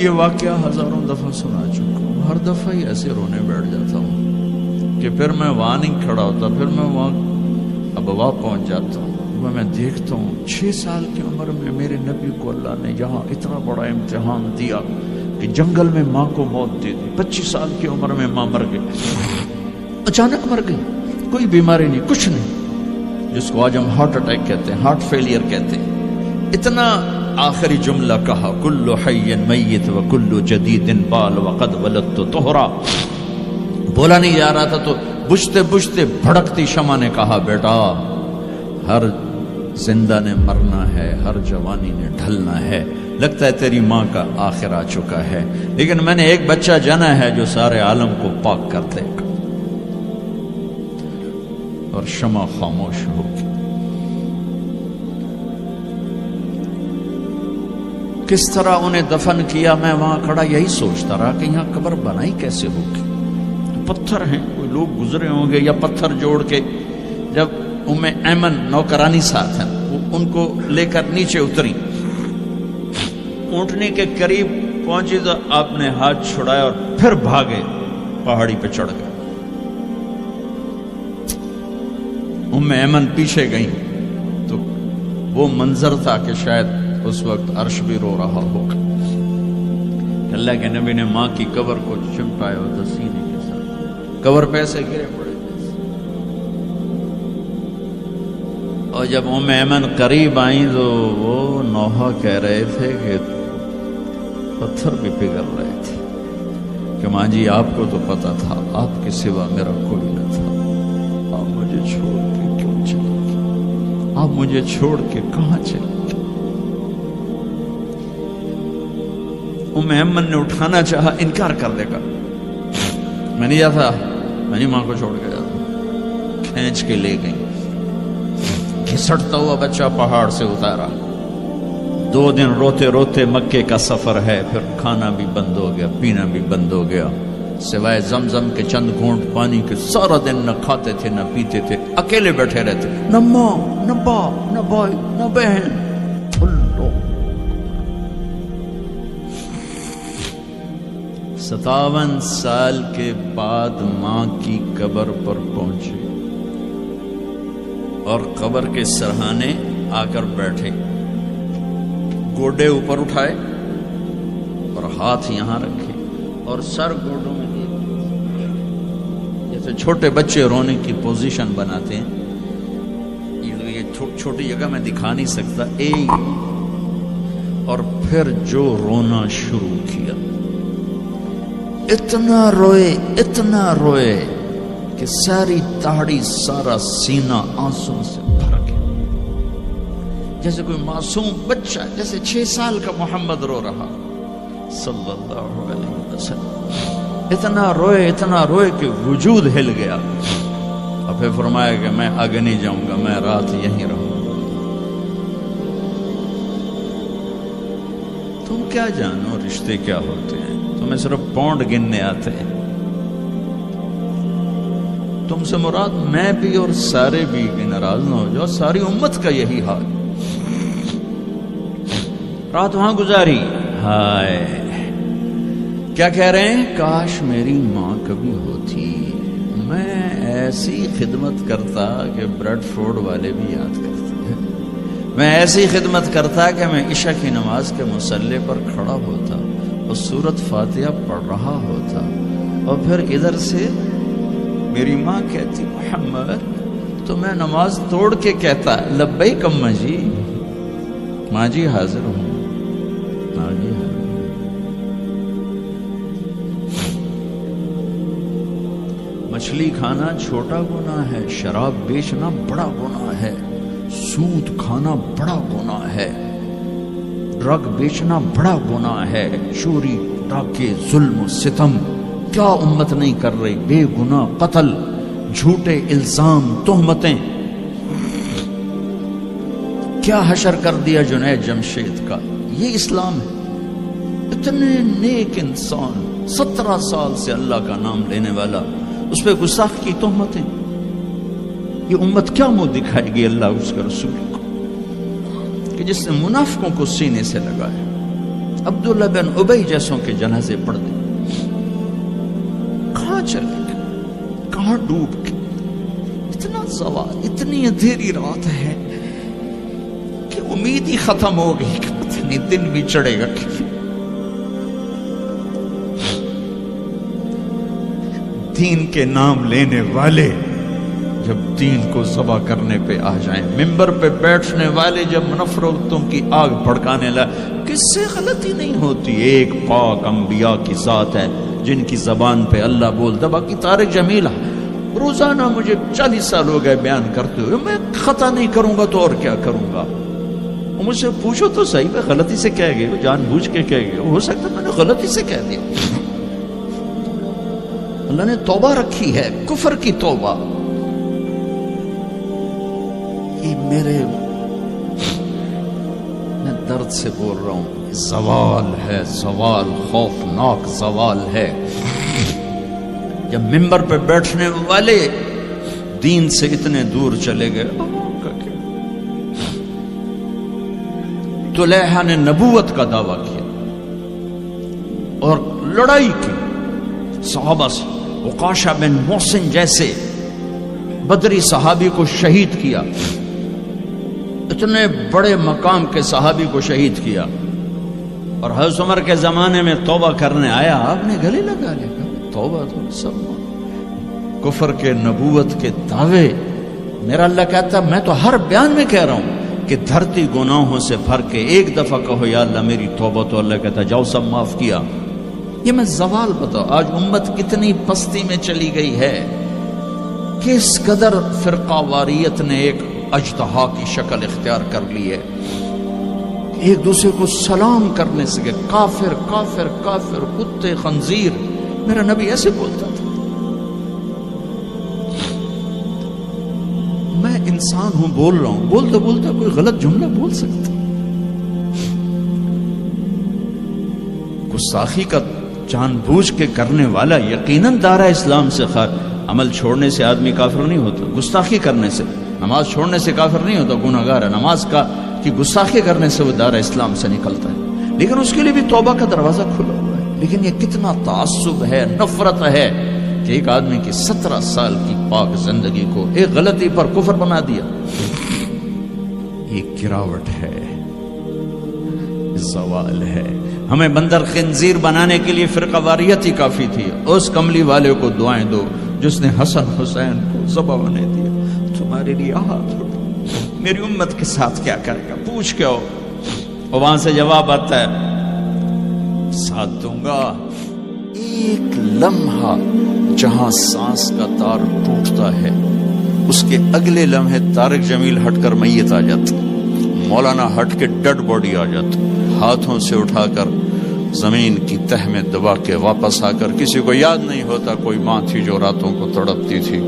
یہ واقعہ ہزاروں دفعہ سنا چکا ہوں، ہر دفعہ ہی ایسے رونے بیٹھ جاتا ہوں کہ پھر میں وہاں نہیں کھڑا ہوتا، پھر میں وہاں ابوا پہنچ جاتا ہوں، میں دیکھتا ہوں 6 سال کی عمر میں میرے نبی کو اللہ نے یہاں اتنا بڑا امتحان دیا کہ جنگل میں ماں کو موت دے دی، 25 سال کی عمر میں ماں مر گئی، اچانک مر گئی، کوئی بیماری نہیں، کچھ نہیں، جس کو آج ہم ہارٹ اٹیک کہتے ہیں، ہارٹ فیلئر کہتے ہیں۔ اتنا آخری جملہ کہا، کل حی میت و کل جدید بال وقد ولدت طہرا، بولا نہیں جا رہا تھا تو بجھتے بجھتے بھڑکتی شمع نے کہا، بیٹا ہر زندہ نے مرنا ہے، ہر جوانی نے ڈھلنا ہے، لگتا ہے تیری ماں کا آخر آ چکا ہے، لیکن میں نے ایک بچہ جنا ہے جو سارے عالم کو پاک کر دے گا۔ اور شمع خاموش ہو گئی۔ کس طرح انہیں دفن کیا، میں وہاں کھڑا یہی سوچتا رہا کہ یہاں قبر بنائی کیسے ہوگی، پتھر ہیں، کوئی لوگ گزرے ہوں گے یا پتھر جوڑ کے۔ جب ام ایمن نوکرانی ساتھ ہیں، وہ ان کو لے کر نیچے اتری، اونٹنی کے قریب پہنچی تو آپ نے ہاتھ چھڑایا اور پھر بھاگے، پہاڑی پہ چڑھ گئے۔ ام ایمن پیچھے گئیں تو وہ منظر تھا کہ شاید اس وقت عرش بھی رو رہا ہوگا۔ اللہ کے نبی نے ماں کی قبر کو چمٹایا ہوتا سینے کے ساتھ، قبر پہ سے گرے پڑے، اور جب ام ایمن قریب آئیں تو وہ نوحہ کہہ رہے تھے کہ پتھر بھی پگھل رہے تھے کہ ماں جی آپ کو تو پتا تھا آپ کے سوا میرا کوئی نہ تھا، آپ مجھے چھوڑ کے کیوں چلے گئے، آپ مجھے چھوڑ کے کہاں چلے گئے۔ ام ایمن نے اٹھانا چاہا، انکار کر دے گا، میں نہیں جاتا، میں نہیں ماں کو چھوڑ کے جاتا، کھینچ کے لے گئی، گھسٹتا ہوا بچہ پہاڑ سے اتارا۔ 2 دن روتے روتے مکے کا سفر ہے، پھر کھانا بھی بند ہو گیا، پینا بھی بند ہو گیا، سوائے زمزم کے چند گھونٹ پانی کے سارا دن نہ کھاتے تھے نہ پیتے تھے، اکیلے بیٹھے رہتے، نہ ماں نہ باپ نہ بھائی نہ بہن، اللہ۔ 57 سال کے بعد ماں کی قبر پر پہنچے اور قبر کے سرہانے آ کر بیٹھے، گوڈے اوپر اٹھائے اور ہاتھ یہاں رکھے اور سر گوڈوں میں دے، جیسے چھوٹے بچے رونے کی پوزیشن بناتے ہیں، یہ چھوٹی جگہ میں دکھا نہیں سکتا، اور پھر جو رونا شروع کیا، اتنا روئے کہ ساری داڑھی سارا سینہ آنسو سے بھر گیا، جیسے کوئی معصوم بچہ، جیسے 6 سال کا محمد رو رہا صلی اللہ علیہ وسلم، اتنا روئے کہ وجود ہل گیا، اور پھر فرمایا کہ میں آگے نہیں جاؤں گا، میں رات یہیں رہوں گا۔ تم کیا جانو رشتے کیا ہوتے ہیں، تمہیں صرف پونڈ گننے آتے ہیں، تم سے مراد میں بھی اور سارے بھی، کہ ناراض نہ ہو جاؤ، ساری امت کا یہی حال۔ رات وہاں گزاری، ہائے کیا کہہ رہے ہیں، کاش میری ماں کبھی ہوتی، میں ایسی خدمت کرتا کہ بریڈ فورڈ والے بھی یاد کرتے، میں ایسی خدمت کرتا کہ میں عشاء کی نماز کے مصلی پر کھڑا ہوتا اور سورۃ فاتحہ پڑھ رہا ہوتا، اور پھر ادھر سے میری ماں کہتی محمد، تو میں نماز توڑ کے کہتا لبیک اماں جی، ماں جی حاضر ہوں، ماں جی حاضر۔ مچھلی کھانا چھوٹا گناہ ہے، شراب بیچنا بڑا گناہ ہے، سود کھانا بڑا گناہ ہے، ڈرگ بیچنا بڑا گناہ ہے، چوری ڈاکے ظلم و ستم کیا امت نہیں کر رہی، بے گناہ قتل، جھوٹے الزام تہمتیں، کیا حشر کر دیا جنید جمشید کا، یہ اسلام ہے۔ اتنے نیک انسان، 17 سال سے اللہ کا نام لینے والا، اس پہ گستاخ کی تہمتیں، یہ امت کیا منہ دکھائے گی اللہ اس کے رسول کو، کہ جس نے منافقوں کو سینے سے لگایا، عبداللہ بن ابی جیسوں کے جنازے پڑھ دیں. کہاں چلے گئے, کہاں ڈوب کے. اتنا زوال, اتنی اندھیری رات ہے کہ امید ہی ختم ہو گئی کہ پتہ نہیں دن بھی چڑھے گا. دین کے نام لینے والے جب دین کو ذبح کرنے پہ آ جائیں, ممبر پہ بیٹھنے والے جب نفرتوں کی آگ بھڑکانے لگے, کس سے غلطی نہیں ہوتی. ایک پاک انبیاء کی ذات ہے جن کی زبان پہ اللہ بولتا. باقی طارق جمیل روزانہ مجھے 40 سال ہو گئے بیان کرتے ہوئے, میں خطا نہیں کروں گا تو اور کیا کروں گا. مجھ سے پوچھو تو صحیح, میں غلطی سے کہہ گئے, جان بوجھ کے کہہ گئے, ہو سکتا میں نے غلطی سے کہہ دیا. اللہ نے توبہ رکھی ہے, کفر کی توبہ. یہ میں درد سے بول رہا ہوں, زوال ہے, زوال, خوفناک زوال ہے. جب ممبر پہ بیٹھنے والے دین سے اتنے دور چلے گئے. طلحہ نے نبوت کا دعویٰ کیا اور لڑائی کی صحابہ سے. عکاشہ بن محسن جیسے بدری صحابی کو شہید کیا, اتنے بڑے مقام کے صحابی کو شہید کیا. اور حضرت عمر کے زمانے میں توبہ کرنے آیا, آپ نے گلے لگا لیا, توبہ تو سب کفر کے نبوت کے دعوے. میرا اللہ کہتا میں تو ہر بیان میں کہہ رہا ہوں کہ دھرتی گناہوں سے بھر کے ایک دفعہ کہو یا اللہ میری توبہ, تو اللہ کہتا جاؤ سب معاف کیا. یہ میں زوال بتاؤ. آج امت کتنی پستی میں چلی گئی ہے, کس قدر فرقہ واریت نے ایک اجتہا کی شکل اختیار کر لی ہے. ایک دوسرے کو سلام کرنے سے کہ کافر کافر کافر, کتے خنزیر. میرا نبی ایسے بولتا تھا. میں انسان ہوں, بول رہا ہوں, بولتا بولتا کوئی غلط جملہ بول سکتا. گستاخی کا جان بوجھ کے کرنے والا یقیناً دارہ اسلام سے عمل چھوڑنے سے آدمی کافر نہیں ہوتا. گستاخی کرنے سے, نماز چھوڑنے سے کافر نہیں ہوتا, گناہگار ہے. نماز کی گستاخی کرنے سے وہ دارہ اسلام سے نکلتا ہے, لیکن اس کے لیے بھی توبہ کا دروازہ کھلا ہوا ہے. لیکن یہ کتنا تعصب ہے, نفرت ہے کہ ایک آدمی کی 17 سال کی پاک زندگی کو ایک غلطی پر کفر بنا دیا. یہ گراوٹ ہے, زوال ہے. ہمیں بندر خنزیر بنانے کے لیے فرقہ واریت ہی کافی تھی. اس کملی والے کو دعائیں دو جس نے حسن حسین کو ذبح بنا دیا. تمہارے لیے ہاتھ اٹھا, میری امت کے ساتھ کیا کرے گا, پوچھ کے ہو. اور وہاں سے جواب آتا ہے ساتھ دوں گا. ایک لمحہ جہاں سانس کا تار ٹوٹتا ہے, اس کے اگلے لمحے طارق جمیل ہٹ کر میت آ جاتا, مولانا ہٹ کے ڈیڈ باڈی آ جاتا, ہاتھوں سے اٹھا کر زمین کی تہ میں دبا کے واپس آ کر. کسی کو یاد نہیں ہوتا کوئی ماں تھی جو راتوں کو تڑپتی تھی,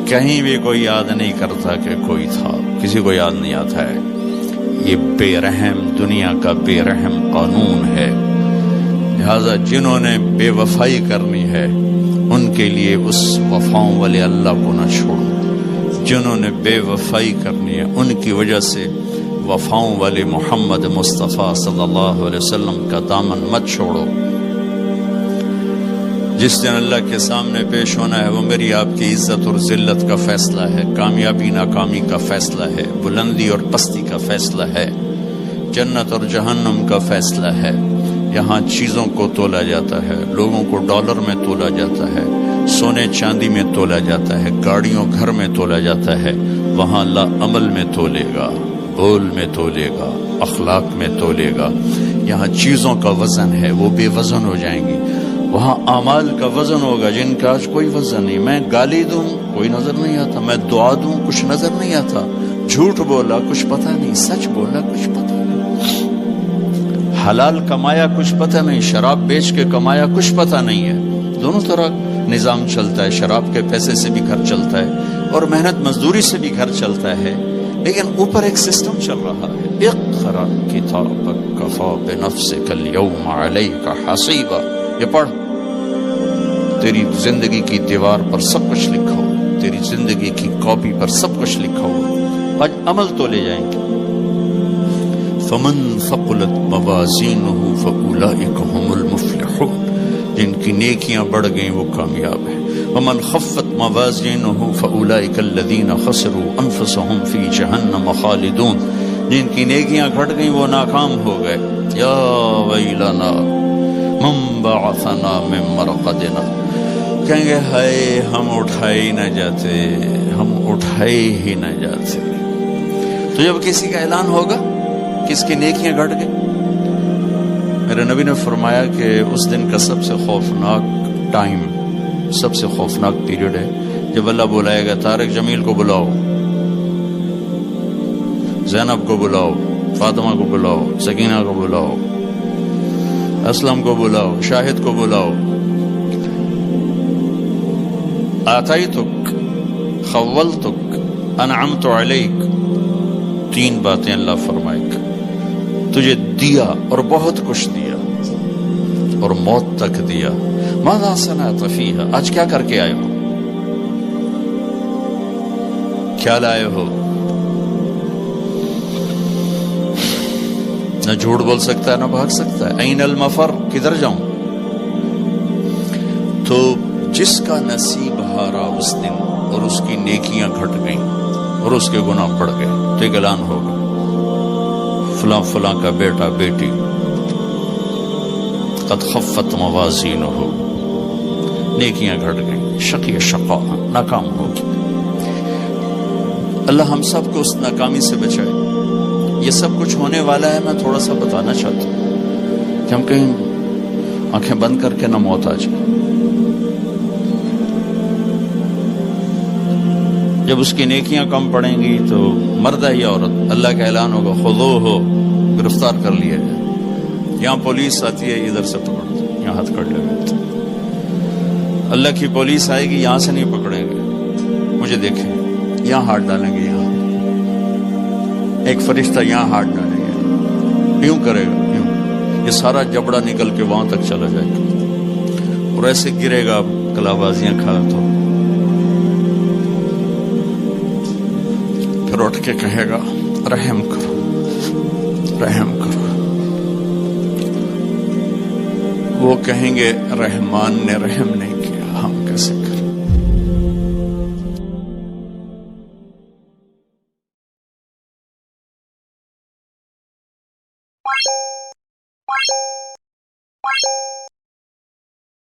کہیں بھی کوئی یاد نہیں کرتا کہ کوئی تھا, کسی کو یاد نہیں آتا ہے. یہ بے رحم دنیا کا بے رحم قانون ہے. لہذا جنہوں نے بے وفائی کرنی ہے ان کے لیے اس وفاؤں والے اللہ کو نہ چھوڑو. جنہوں نے بے وفائی کرنی ہے ان کی وجہ سے وفاؤں والے محمد مصطفیٰ صلی اللہ علیہ وسلم کا دامن مت چھوڑو. جس دن اللہ کے سامنے پیش ہونا ہے وہ میری آپ کی عزت اور ذلت کا فیصلہ ہے, کامیابی ناکامی کا فیصلہ ہے, بلندی اور پستی کا فیصلہ ہے, جنت اور جہنم کا فیصلہ ہے. یہاں چیزوں کو تولا جاتا ہے, لوگوں کو ڈالر میں تولا جاتا ہے, سونے چاندی میں تولا جاتا ہے, گاڑیوں گھر میں تولا جاتا ہے. وہاں اللہ عمل میں تولے گا, بول میں تولے گا, اخلاق میں تولے گا. یہاں چیزوں کا وزن ہے, وہ بے وزن ہو جائیں گی. وہاں اعمال کا وزن ہوگا جن کا آج کوئی وزن نہیں. میں گالی دوں کوئی نظر نہیں آتا, میں دعا دوں کچھ نظر نہیں آتا, جھوٹ بولا کچھ پتہ نہیں, سچ بولا کچھ پتہ نہیں, حلال کمایا کچھ پتہ نہیں, شراب بیچ کے کمایا کچھ پتہ نہیں ہے. دونوں طرح نظام چلتا ہے, شراب کے پیسے سے بھی گھر چلتا ہے اور محنت مزدوری سے بھی گھر چلتا ہے, لیکن اوپر ایک سسٹم چل رہا ہے. اقرأ کتابک کفی بنفسک اليوم علیک حسیبا. یہ پڑھ, تیری زندگی کی دیوار پر سب کچھ لکھا ہو, تیری زندگی کی کاپی پر سب کچھ لکھا ہو. آج عمل تو لے جائیں گے. فمن ثقلت موازینہ فأولئک هم المفلحون، جن کی نیکیاں بڑھ گئیں وہ کامیاب ہیں۔ ومن خفت موازینہ فأولئک الذین خسروا انفسهم فی جہنم خالدون، جن کی نیکیاں گھٹ گئیں وہ ناکام ہو گئے۔ یا ویلنا من بعثنا من مرقدنا، کہیں گے ہائے ہم اٹھائے ہی نہ جاتے، ہم اٹھائے ہی نہ جاتے۔ تو جب کسی کا اعلان ہوگا کس کی نیکیاں گھٹ گئی، میرے نبی نے فرمایا کہ اس دن کا سب سے خوفناک ٹائم، سب سے خوفناک پیریڈ ہے جب اللہ بلائے گا طارق جمیل کو بلاؤ، زینب کو بلاؤ، فاطمہ کو بلاؤ، سکینہ کو بلاؤ، اسلم کو بلاؤ، شاہد کو بلاؤ، آتیتک، خولتک، انعمت علیک، تین باتیں اللہ فرمائے گا، تجھے دیا اور بہت کچھ دیا اور موت تک دیا۔ ماذا صنعت فیہا، آج کیا کر کے آئے ہو، کیا لائے ہو؟ نہ جھوٹ بول سکتا ہے نہ بھاگ سکتا ہے۔ این المفر، کدھر جاؤں؟ تو جس کا نصیب ہارا اس دن اور اس کی نیکیاں گھٹ گئیں اور اس کے گناہ بڑھ گئے تو ایک اعلان ہوگا، فلاں فلاں کا بیٹا بیٹی قد خفت موازینہ، نیکیاں گھٹ گئیں، شقی شقا، ناکام ہوگی۔ اللہ ہم سب کو اس ناکامی سے بچائے۔ یہ سب کچھ ہونے والا ہے، میں تھوڑا سا بتانا چاہتا ہوں کہ ہم کہیں آنکھیں بند کر کے نہ موت آ جائے۔ جب اس کی نیکیاں کم پڑیں گی تو مرد ہے یا عورت، اللہ کا اعلان ہوگا خذوہ، گرفتار کر لیا جائے۔ یہاں پولیس آتی ہے، ادھر سے پکڑ دو، یہاں ہاتھ کر لے گا۔ اللہ کی پولیس آئے گی، یہاں سے نہیں پکڑیں گے، مجھے دیکھیں، یہاں ہاتھ ڈالیں گے، یہاں ایک فرشتہ یہاں ہاتھ ڈالیں گے، یوں کرے گا، یوں، یہ سارا جبڑا نکل کے وہاں تک چلا جائے گا اور ایسے گرے گا کلا بازیاں کھا تو پھر اٹھ کے کہے گا رحم کرو، رحم کرو۔ وہ کہیں گے رحمان نے رحم نہیں کیا، ہم کیسے کریں؟